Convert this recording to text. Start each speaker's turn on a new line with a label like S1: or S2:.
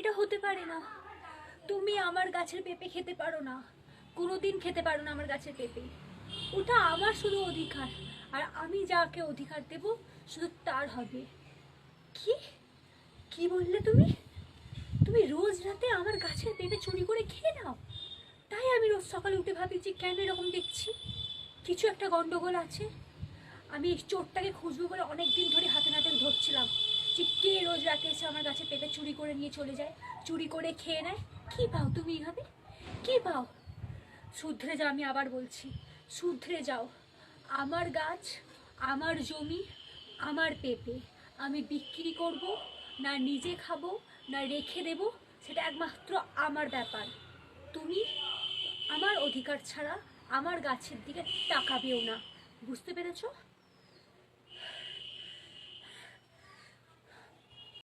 S1: এটা হতে পারে না। তুমি আমার গাছের পেঁপে খেতে পারো না, কোনোদিন খেতে পারো না আমার গাছের পেঁপে। ওটা আমার শুধু অধিকার, আর আমি যাকে অধিকার দেব শুধু তার হবে। কি কি বললে তুমি? তুমি রোজ রাতে আমার গাছের পেঁপে চুরি করে খেয়ে নাও? তাই আমি রোজ সকালে উঠে ভাবি যে কেন এরকম দেখছি, কিছু একটা গন্ডগোল আছে। আমি এই চোরটাকে খুঁজবো বলে অনেক দিন ধরে হাতে নাতে ধরছিলাম যে কে রোজ রাতে এসে আমার গাছের পেঁপে চুরি করে নিয়ে চলে যায়, চুরি করে খেয়ে নেয়। কি পাও তুমি এভাবে, কি পাও? শুধরে যাও, আমি আবার বলছি, শুধরে যাও। আমার গাছ, আমার জমি, আমার পেঁপে আমি বিক্রি করব না নিজে খাবো না রেখে দেব, সেটা একমাত্র আমার ব্যাপার। তুমি আমার অধিকার ছাড়া আমার গাছের দিকে তাকাবেও না, বুঝতে পেরেছো?